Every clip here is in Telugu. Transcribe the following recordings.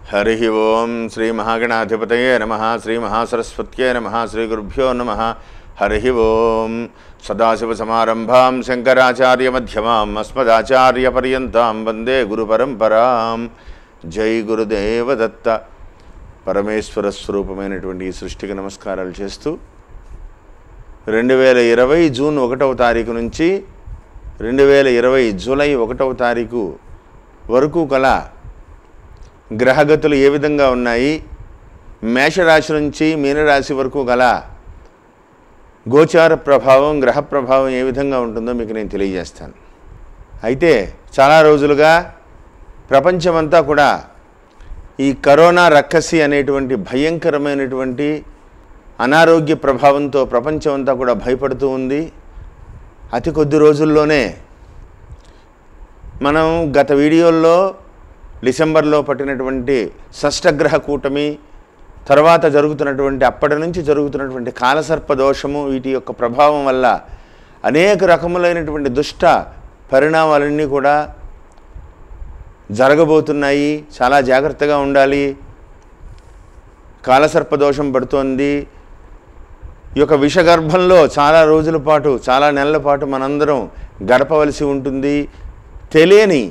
हरि ओं श्री महागणाधिपतये नमः श्री महासरस्वत्यै नमः श्री गुरुभ्यो नमः हरि ओं सदाशिवसमारम्भां शंकराचार्यमध्यमाम् अस्मदाचार्यपर्यन्तां वन्दे गुरुपरम्परां जय गुरुदेव दत्त పరమేశ్వర స్వరూపమైనటువంటి ఈ సృష్టికి నమస్కారాలు చేస్తూ 2020 జూన్ 1వ తారీఖు నుంచి 2020 జూలై 1వ తారీఖు వరకు గల గ్రహగతులు ఏ విధంగా ఉన్నాయి, మేషరాశి నుంచి మీనరాశి వరకు గల గోచార ప్రభావం గ్రహ ప్రభావం ఏ విధంగా ఉంటుందో మీకు నేను తెలియజేస్తాను. అయితే చాలా రోజులుగా ప్రపంచమంతా కూడా ఈ కరోనా రక్కసి అనేటువంటి భయంకరమైనటువంటి అనారోగ్య ప్రభావంతో ప్రపంచమంతా కూడా భయపడుతూ ఉంది. అతి కొద్ది రోజుల్లోనే మనం గత వీడియోల్లో డిసెంబర్లో పట్టినటువంటి షష్టగ్రహ కూటమి తర్వాత జరుగుతున్నటువంటి అప్పటి నుంచి జరుగుతున్నటువంటి కాలసర్ప దోషము వీటి యొక్క ప్రభావం వల్ల అనేక రకములైనటువంటి దుష్ట పరిణామాలన్నీ కూడా జరగబోతున్నాయి. చాలా జాగ్రత్తగా ఉండాలి. కాలసర్ప దోషం పడుతోంది. ఈ యొక్క విషగర్భంలో చాలా రోజుల పాటు చాలా నెలల పాటు మనందరం గడపవలసి ఉంటుంది. తెలియని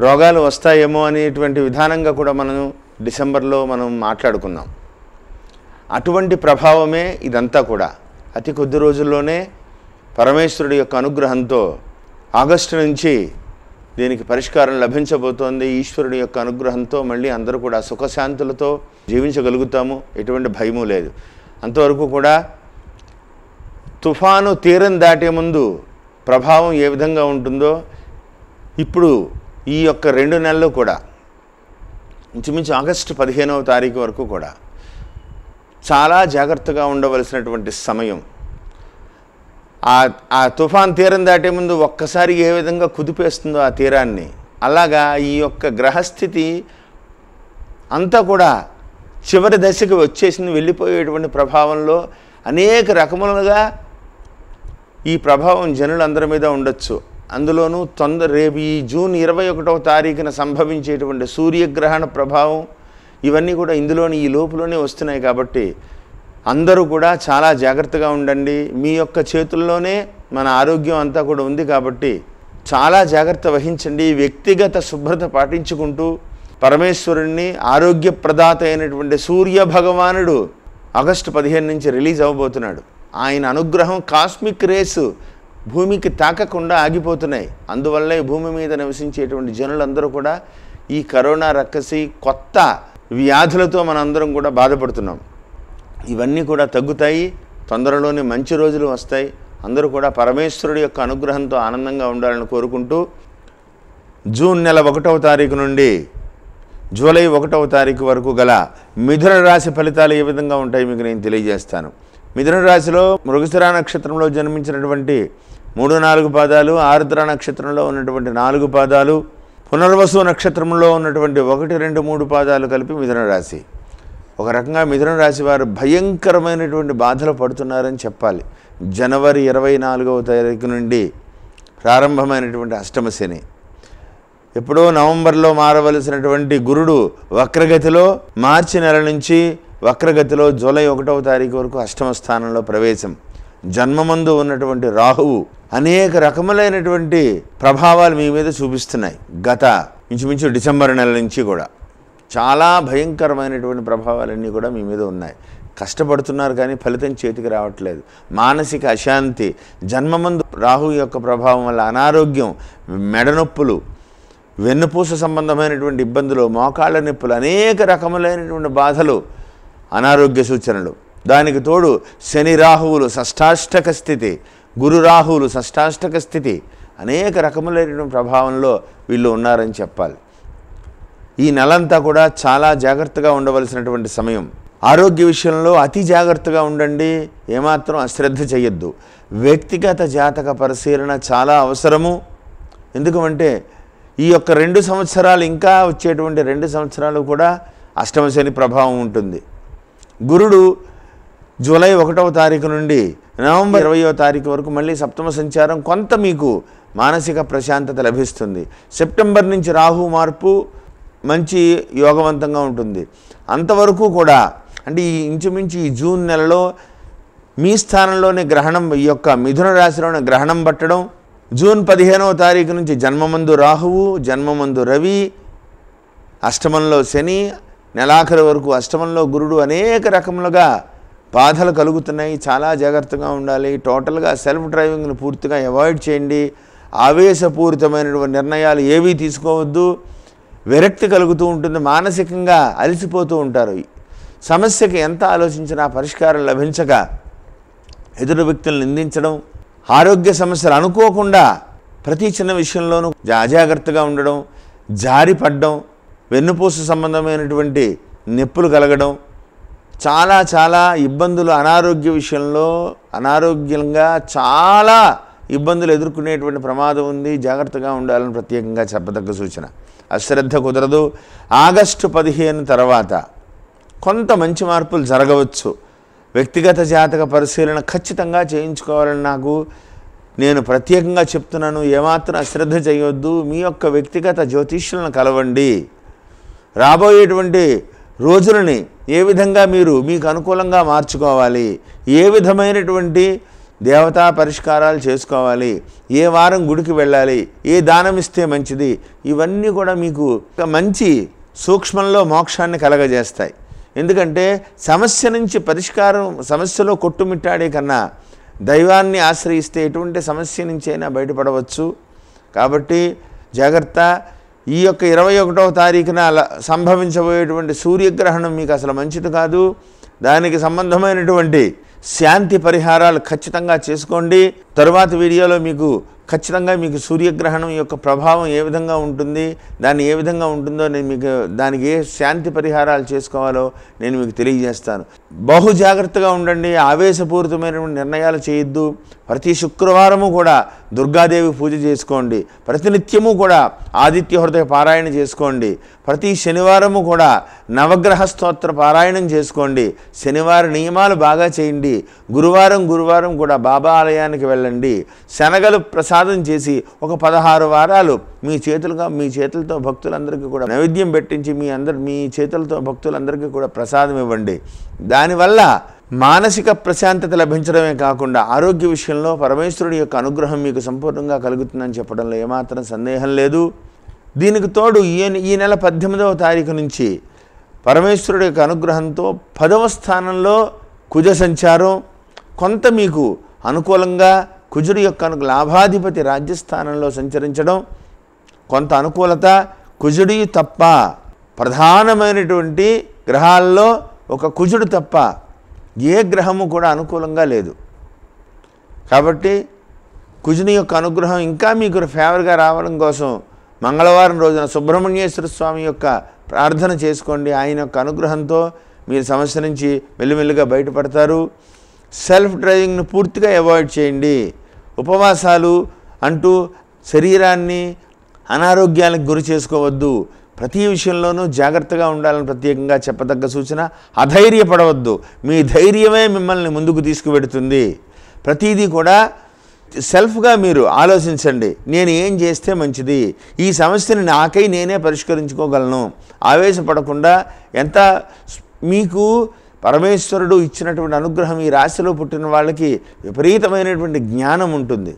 రోగాలు వస్తాయేమో అనేటువంటి విధానంగా కూడా మనం డిసెంబర్లో మనం మాట్లాడుకున్నాం. అటువంటి ప్రభావమే ఇదంతా కూడా. అతి కొద్ది రోజుల్లోనే పరమేశ్వరుడి యొక్క అనుగ్రహంతో ఆగస్టు నుంచి దీనికి పరిష్కారం లభించబోతోంది. ఈశ్వరుడి యొక్క అనుగ్రహంతో మళ్ళీ అందరూ కూడా సుఖశాంతులతో జీవించగలుగుతాము. ఎటువంటి భయము లేదు. అంతవరకు కూడా తుఫాను తీరం దాటే ముందు ప్రభావం ఏ విధంగా ఉంటుందో ఇప్పుడు ఈ యొక్క 2 నెలలు కూడా ఇంచుమించు ఆగస్టు 15వ తారీఖు వరకు కూడా చాలా జాగ్రత్తగా ఉండవలసినటువంటి సమయం. ఆ తుఫాన్ తీరం దాటే ముందు ఒక్కసారి ఏ విధంగా కుదిపేస్తుందో ఆ తీరాన్ని, అలాగా ఈ యొక్క గ్రహస్థితి అంతా కూడా చివరి దశకు వచ్చేసింది. వెళ్ళిపోయేటువంటి ప్రభావంలో అనేక రకములుగా ఈ ప్రభావం జనులందరి మీద ఉండొచ్చు. అందులోనూ రేపు ఈ జూన్ 21వ తారీఖున సంభవించేటువంటి సూర్యగ్రహణ ప్రభావం ఇవన్నీ కూడా ఇందులోని ఈ లోపులోనే వస్తున్నాయి. కాబట్టి అందరూ కూడా చాలా జాగ్రత్తగా ఉండండి. మీ యొక్క చేతుల్లోనే మన ఆరోగ్యం అంతా కూడా ఉంది కాబట్టి చాలా జాగ్రత్త వహించండి. వ్యక్తిగత శుభ్రత పాటించుకుంటూ పరమేశ్వరుణ్ణి ఆరోగ్యప్రదాత అయినటువంటి సూర్య భగవానుడు ఆగస్టు 15 నుంచి రిలీజ్ అవ్వబోతున్నాడు. ఆయన అనుగ్రహం కాస్మిక్ రేసు భూమికి తాకకుండా ఆగిపోతున్నాయి. అందువల్లే భూమి మీద నివసించేటువంటి జనులందరూ కూడా ఈ కరోనా రక్కసి కొత్త వ్యాధులతో మనందరం కూడా బాధపడుతున్నాం. ఇవన్నీ కూడా తగ్గుతాయి. తొందరలోనే మంచి రోజులు వస్తాయి. అందరూ కూడా పరమేశ్వరుడి యొక్క అనుగ్రహంతో ఆనందంగా ఉండాలని కోరుకుంటూ జూన్ నెల 1వ తారీఖు నుండి జూలై 1వ తారీఖు వరకు గల మిథున రాశి ఫలితాలు ఏ విధంగా ఉంటాయి మీకు నేను తెలియజేస్తాను. మిథున రాశిలో మృగశిర నక్షత్రంలో జన్మించినటువంటి 3-4 పాదాలు, ఆర్ద్ర నక్షత్రంలో ఉన్నటువంటి 4 పాదాలు, పునర్వసు నక్షత్రంలో ఉన్నటువంటి 1-2-3 పాదాలు కలిపి మిథున రాశి. ఒక రకంగా మిథున రాశి వారు భయంకరమైనటువంటి బాధలు పడుతున్నారని చెప్పాలి. జనవరి 24వ తారీఖు నుండి ప్రారంభమైనటువంటి అష్టమ శని, ఎప్పుడో నవంబర్లో మారవలసినటువంటి గురుడు వక్రగతిలో మార్చి నెల నుంచి వక్రగతిలో జూలై 1వ తారీఖు వరకు అష్టమ స్థానంలో ప్రవేశం. జన్మమందు ఉన్నటువంటి రాహువు అనేక రకములైనటువంటి ప్రభావాలు మీ మీద చూపిస్తున్నాయి. గత ఇంచుమించు డిసెంబర్ నెల నుంచి కూడా చాలా భయంకరమైనటువంటి ప్రభావాలన్నీ కూడా మీ మీద ఉన్నాయి. కష్టపడుతున్నారు కానీ ఫలితం చేతికి రావట్లేదు. మానసిక అశాంతి, జన్మమందు రాహు యొక్క ప్రభావం వల్ల అనారోగ్యం, మెడనొప్పులు, వెన్నుపూస సంబంధమైనటువంటి ఇబ్బందులు, మోకాళ్ళ నొప్పులు, అనేక రకములైనటువంటి బాధలు, అనారోగ్య సూచనలు. దానికి తోడు శని రాహువులు షష్టాష్టక స్థితి, గురు రాహువులు షష్టాష్టక స్థితి, అనేక రకములైనటువంటి ప్రభావంలో వీళ్ళు ఉన్నారని చెప్పాలి. ఈ నెలంతా కూడా చాలా జాగ్రత్తగా ఉండవలసినటువంటి సమయం. ఆరోగ్య విషయంలో అతి జాగ్రత్తగా ఉండండి. ఏమాత్రం అశ్రద్ధ చేయొద్దు. వ్యక్తిగత జాతక పరిశీలన చాలా అవసరము. ఎందుకంటే ఈ యొక్క 2 సంవత్సరాలు ఇంకా వచ్చేటువంటి 2 సంవత్సరాలు కూడా అష్టమ శని ప్రభావం ఉంటుంది. గురుడు జూలై 1వ తారీఖు నుండి నవంబర్ 20వ తారీఖు వరకు మళ్ళీ సప్తమ సంచారం. కొంత మీకు మానసిక ప్రశాంతత లభిస్తుంది. సెప్టెంబర్ నుంచి రాహు మార్పు మంచి యోగవంతంగా ఉంటుంది. అంతవరకు కూడా అంటే ఈ ఇంచుమించు ఈ జూన్ నెలలో మీ స్థానంలోనే గ్రహణం, ఈ యొక్క మిథున రాశిలోనే గ్రహణం పట్టడం, జూన్ 15వ తారీఖు నుంచి జన్మమందు రాహువు, జన్మమందు రవి, అష్టమంలో శని, నెలాఖరు వరకు అష్టమంలో గురుడు, అనేక రకములుగా బాధలు కలుగుతున్నాయి. చాలా జాగ్రత్తగా ఉండాలి. టోటల్గా సెల్ఫ్ డ్రైవింగ్ను పూర్తిగా అవాయిడ్ చేయండి. ఆవేశపూరితమైనటువంటి నిర్ణయాలు ఏవీ తీసుకోవద్దు. విరక్తి కలుగుతూ ఉంటుంది, మానసికంగా అలసిపోతూ ఉంటారు. సమస్యకి ఎంత ఆలోచించినా పరిష్కారం లభించక ఎదురు వ్యక్తులను నిందించడం, ఆరోగ్య సమస్యలు అనుకోకుండా ప్రతి చిన్న విషయంలోనూ అజాగ్రత్తగా ఉండడం, జారిపడడం, వెన్నుపూస సంబంధమైనటువంటి నొప్పులు కలగడం, చాలా చాలా ఇబ్బందులు, అనారోగ్య విషయంలో అనారోగ్యంగా చాలా ఇబ్బందులు ఎదుర్కొనేటువంటి ప్రమాదం ఉంది. జాగ్రత్తగా ఉండాలని ప్రత్యేకంగా చెప్పదగ్గ సూచన. అశ్రద్ధ కుదరదు. ఆగస్టు 15 తర్వాత కొంత మంచి మార్పులు జరగవచ్చు. వ్యక్తిగత జాతక పరిశీలన ఖచ్చితంగా చేయించుకోవాలని నేను ప్రత్యేకంగా చెప్తున్నాను. ఏమాత్రం అశ్రద్ధ చేయొద్దు. మీ యొక్క వ్యక్తిగత జ్యోతిష్యులను కలవండి. రాబోయేటువంటి రోజులని ఏ విధంగా మీకు అనుకూలంగా మార్చుకోవాలి, ఏ విధమైనటువంటి దేవతా పరిష్కారాలు చేసుకోవాలి, ఏ వారం గుడికి వెళ్ళాలి, ఏ దానం ఇస్తే మంచిది, ఇవన్నీ కూడా మీకు మంచి సూక్ష్మంలో మోక్షాన్ని కలగజేస్తాయి. ఎందుకంటే సమస్య నుంచి పరిష్కారం, సమస్యలో కొట్టుమిట్టాడే కన్నా దైవాన్ని ఆశ్రయిస్తే ఎటువంటి సమస్య నుంచి అయినా బయటపడవచ్చు. కాబట్టి జాగ్రత్త. ఈ యొక్క 21వ తారీఖున సంభవించబోయేటువంటి సూర్యగ్రహణం మీకు అసలు మంచిది కాదు. దానికి సంబంధమైనటువంటి శాంతి పరిహారాలు ఖచ్చితంగా చేసుకోండి. తరువాత వీడియోలో ఖచ్చితంగా మీకు సూర్యగ్రహణం యొక్క ప్రభావం ఏ విధంగా ఉంటుంది, దాన్ని ఏ విధంగా ఉంటుందో నేను దానికి ఏ శాంతి పరిహారాలు చేసుకోవాలో నేను మీకు తెలియజేస్తాను. బహు జాగ్రత్తగా ఉండండి. ఆవేశపూరితమైనటువంటి నిర్ణయాలు చేయొద్దు. ప్రతి శుక్రవారము కూడా దుర్గాదేవి పూజ చేసుకోండి. ప్రతినిత్యము కూడా ఆదిత్య హృదయ పారాయణ చేసుకోండి. ప్రతి శనివారము కూడా నవగ్రహ స్తోత్ర పారాయణం చేసుకోండి. శనివార నియమాలు బాగా చేయండి. గురువారం కూడా బాబా ఆలయానికి వెళ్ళండి. శనగలు ప్రసాదం చేసి ఒక 16 వారాలు మీ చేతులతో భక్తులందరికీ కూడా నైవేద్యం పెట్టించి మీ చేతులతో భక్తులందరికీ కూడా ప్రసాదం ఇవ్వండి. దానివల్ల మానసిక ప్రశాంతత లభించడమే కాకుండా ఆరోగ్య విషయంలో పరమేశ్వరుడి యొక్క అనుగ్రహం మీకు సంపూర్ణంగా కలుగుతుందని చెప్పడంలో ఏమాత్రం సందేహం లేదు. దీనికి తోడు ఈ నెల 18వ తారీఖు నుంచి పరమేశ్వరుడి యొక్క అనుగ్రహంతో 10వ స్థానంలో కుజ సంచారం కొంత మీకు అనుకూలంగా, కుజుడి యొక్క లాభాధిపతి రాజ్యస్థానంలో సంచరించడం కొంత అనుకూలత. కుజుడి తప్ప ప్రధానమైనటువంటి గ్రహాల్లో ఒక కుజుడు తప్ప ఏ గ్రహము కూడా అనుకూలంగా లేదు. కాబట్టి కుజుని యొక్క అనుగ్రహం ఇంకా మీకు ఫేవర్గా రావడం కోసం మంగళవారం రోజున సుబ్రహ్మణ్యేశ్వర స్వామి యొక్క ప్రార్థన చేసుకోండి. ఆయన యొక్క అనుగ్రహంతో మీరు సమస్య నుంచి మెల్లిమెల్లిగా బయటపడతారు. సెల్ఫ్ డ్రైవింగ్ను పూర్తిగా అవాయిడ్ చేయండి. ఉపవాసాలు అంటూ శరీరాన్ని అనారోగ్యాలకు గురి చేసుకోవద్దు. ప్రతి విషయంలోనూ జాగ్రత్తగా ఉండాలని ప్రత్యేకంగా చెప్పదగ్గ సూచన. అధైర్యపడవద్దు. మీ ధైర్యమే మిమ్మల్ని ముందుకు తీసుకువెడుతుంది. ప్రతిదీ కూడా సెల్ఫ్గా మీరు ఆలోచించండి. నేను ఏం చేస్తే మంచిది, ఈ సమస్యని నాకై నేనే పరిష్కరించుకోగలను. ఆవేశపడకుండా మీకు పరమేశ్వరుడు ఇచ్చినటువంటి అనుగ్రహం, ఈ రాశిలో పుట్టిన వాళ్ళకి విపరీతమైనటువంటి జ్ఞానం ఉంటుంది.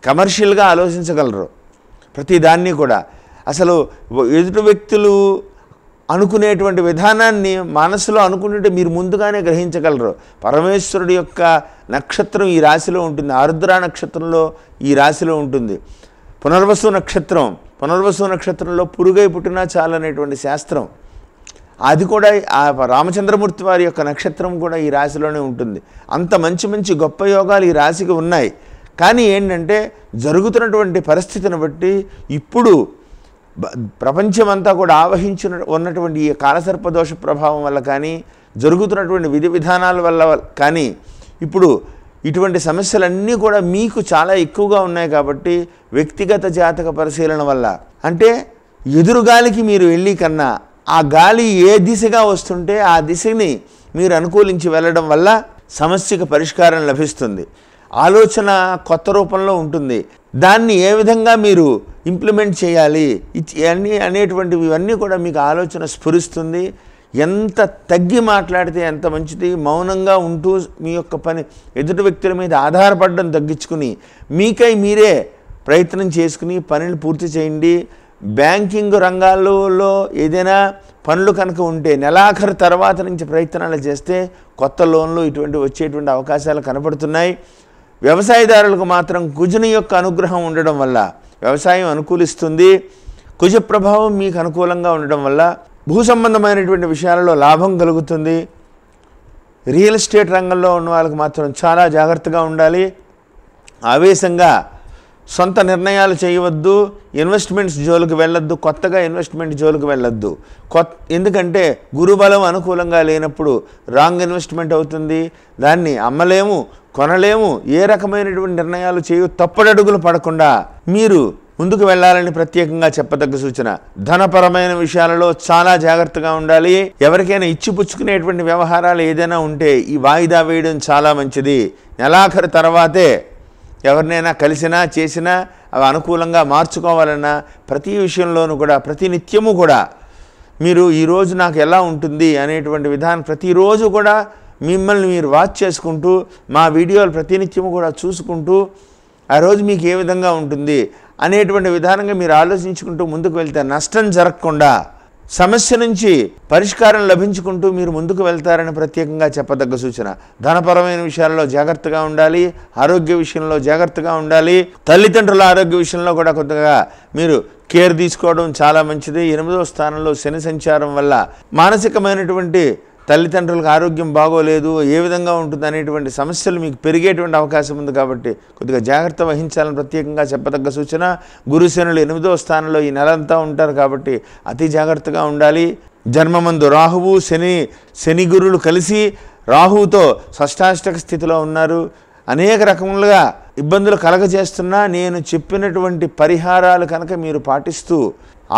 కమర్షియల్గా ఆలోచించగలరు ప్రతిదాన్ని కూడా. అసలు ఎదుటి వ్యక్తులు అనుకునేటువంటి విధానాన్ని మనసులో అనుకుంటుంటే మీరు ముందుగానే గ్రహించగలరు. పరమేశ్వరుడి యొక్క నక్షత్రం ఈ రాశిలో ఉంటుంది. ఆరుద్ర నక్షత్రంలో ఈ రాశిలో ఉంటుంది. పునర్వసు నక్షత్రంలో పురుగై పుట్టినా చాలనేటువంటి శాస్త్రం. అది కూడా ఆ రామచంద్రమూర్తి వారి యొక్క నక్షత్రం కూడా ఈ రాశిలోనే ఉంటుంది. అంత మంచి గొప్ప యోగాలు ఈ రాశికి ఉన్నాయి. కానీ ఏంటంటే జరుగుతున్నటువంటి పరిస్థితిని బట్టి ఇప్పుడు ప్రపంచమంతా కూడా ఉన్నటువంటి ఈ కాలసర్పదోష ప్రభావం వల్ల కానీ, జరుగుతున్నటువంటి విధి విధానాల వల్ల కానీ ఇప్పుడు ఇటువంటి సమస్యలన్నీ కూడా మీకు చాలా ఎక్కువగా ఉన్నాయి. కాబట్టి వ్యక్తిగత జాతక పరిశీలన వల్ల, అంటే ఎదురుగాలికి మీరు వెళ్ళి కన్నా ఆ గాలి ఏ దిశగా వస్తుంటే ఆ దిశని మీరు అనుకూలించి వెళ్ళడం వల్ల సమస్యకు పరిష్కారం లభిస్తుంది. ఆలోచన కొత్త రూపంలో ఉంటుంది. దాన్ని ఏ విధంగా మీరు ఇంప్లిమెంట్ చేయాలి అనేటువంటివి ఇవన్నీ కూడా మీకు ఆలోచన స్ఫురిస్తుంది. ఎంత తగ్గి మాట్లాడితే ఎంత మంచిది. మౌనంగా ఉంటూ మీ యొక్క పని ఎదుటి వ్యక్తుల మీద ఆధారపడడం తగ్గించుకుని మీకై మీరే ప్రయత్నం చేసుకుని పనులు పూర్తి చేయండి. బ్యాంకింగ్ రంగాల్లో ఏదైనా పనులు కనుక ఉంటే నెలాఖరు తర్వాత నుంచి ప్రయత్నాలు చేస్తే కొత్త లోన్లు ఇటువంటి వచ్చేటువంటి అవకాశాలు కనపడుతున్నాయి. వ్యవసాయదారులకు మాత్రం కుజుని యొక్క అనుగ్రహం ఉండడం వల్ల వ్యవసాయం అనుకూలిస్తుంది. కుజ ప్రభావం మీకు అనుకూలంగా ఉండడం వల్ల భూ సంబంధమైనటువంటి విషయాలలో లాభం కలుగుతుంది. రియల్ ఎస్టేట్ రంగంలో ఉన్న వాళ్ళకి మాత్రం చాలా జాగ్రత్తగా ఉండాలి. ఆవేశంగా సొంత నిర్ణయాలు చేయవద్దు. ఇన్వెస్ట్మెంట్స్ జోలికి వెళ్ళొద్దు. కొత్తగా ఇన్వెస్ట్మెంట్ జోలికి వెళ్ళొద్దు. ఎందుకంటే గురుబలం అనుకూలంగా లేనప్పుడు రాంగ్ ఇన్వెస్ట్మెంట్ అవుతుంది. దాన్ని అమ్మలేము, కొనలేము. ఏ రకమైనటువంటి నిర్ణయాలు తప్పడడుగులు పడకుండా మీరు ముందుకు వెళ్ళాలని ప్రత్యేకంగా చెప్పదగ్గ సూచన. ధనపరమైన విషయాలలో చాలా జాగ్రత్తగా ఉండాలి. ఎవరికైనా ఇచ్చిపుచ్చుకునేటువంటి వ్యవహారాలు ఏదైనా ఉంటే ఈ వాయిదా వేయడం చాలా మంచిది. నెలాఖరు తర్వాతే ఎవరినైనా కలిసినా చేసినా అవి అనుకూలంగా మార్చుకోవాలన్నా ప్రతి విషయంలోనూ కూడా ప్రతి నిత్యము కూడా మీరు ఈరోజు నాకు ఎలా ఉంటుంది అనేటువంటి విధానం ప్రతిరోజు కూడా మిమ్మల్ని మీరు వాచ్ చేసుకుంటూ మా వీడియోలు ప్రతినిత్యము కూడా చూసుకుంటూ ఆ రోజు మీకు ఏ విధంగా ఉంటుంది అనేటువంటి విధానంగా మీరు ఆలోచించుకుంటూ ముందుకు వెళ్తే నష్టం జరగకుండా సమస్య నుంచి పరిష్కారం లభించుకుంటూ మీరు ముందుకు వెళ్తారని ప్రత్యేకంగా చెప్పదగ్గ సూచన. ధనపరమైన విషయాల్లో జాగ్రత్తగా ఉండాలి. ఆరోగ్య విషయంలో జాగ్రత్తగా ఉండాలి. తల్లిదండ్రుల ఆరోగ్య విషయంలో కూడా కొద్దిగా మీరు కేర్ తీసుకోవడం చాలా మంచిది. 8వ స్థానంలో శని సంచారం వల్ల మానసికమైనటువంటి తల్లిదండ్రులకు ఆరోగ్యం బాగోలేదు, ఏ విధంగా ఉంటుంది అనేటువంటి సమస్యలు మీకు పెరిగేటువంటి అవకాశం ఉంది. కాబట్టి కొద్దిగా జాగ్రత్త వహించాలని ప్రత్యేకంగా చెప్పదగ్గ సూచన. గురుశనులు 8వ స్థానంలో ఈ నెలంతా ఉంటారు కాబట్టి అతి జాగ్రత్తగా ఉండాలి. జన్మమందు రాహువు శని గురులు కలిసి రాహువుతో షష్టాష్టక స్థితిలో ఉన్నారు. అనేక రకములుగా ఇబ్బందులు కలగజేస్తున్నా నేను చెప్పినటువంటి పరిహారాలు కనుక మీరు పాటిస్తూ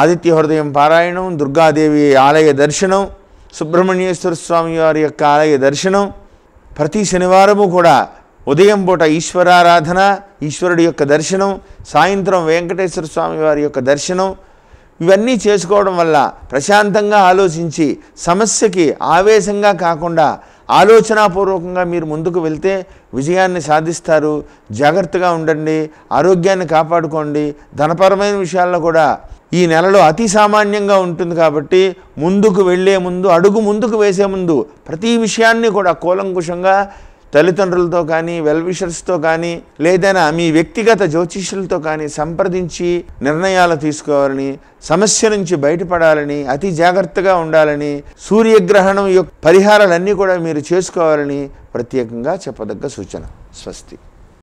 ఆదిత్య హృదయం పారాయణం, దుర్గాదేవి ఆలయ దర్శనం, సుబ్రహ్మణ్యేశ్వర స్వామి వారి యొక్క ఆలయ దర్శనం, ప్రతి శనివారము కూడా ఉదయం పూట ఈశ్వరారాధన, ఈశ్వరుడి యొక్క దర్శనం, సాయంత్రం వెంకటేశ్వర స్వామి వారి యొక్క దర్శనం, ఇవన్నీ చేసుకోవడం వల్ల ప్రశాంతంగా ఆలోచించి సమస్యకి ఆవేశంగా కాకుండా ఆలోచనాపూర్వకంగా మీరు ముందుకు వెళ్తే విజయాన్ని సాధిస్తారు. జాగ్రత్తగా ఉండండి. ఆరోగ్యాన్ని కాపాడుకోండి. ధనపరమైన విషయాల్లో కూడా ఈ నెలలో అతి సామాన్యంగా ఉంటుంది కాబట్టి ముందుకు వెళ్ళే ముందు అడుగు ముందుకు వేసే ముందు ప్రతి విషయాన్ని కూడా కూలంకుషంగా తల్లిదండ్రులతో కానీ వెల్విషర్స్తో కానీ లేదైనా మీ వ్యక్తిగత జ్యోతిష్యులతో కానీ సంప్రదించి నిర్ణయాలు తీసుకోవాలని, సమస్య నుంచి బయటపడాలని, అతి జాగ్రత్తగా ఉండాలని, సూర్యగ్రహణం యొక్క పరిహారాలన్నీ కూడా మీరు చేసుకోవాలని ప్రత్యేకంగా చెప్పదగ్గ సూచన. స్వస్తి.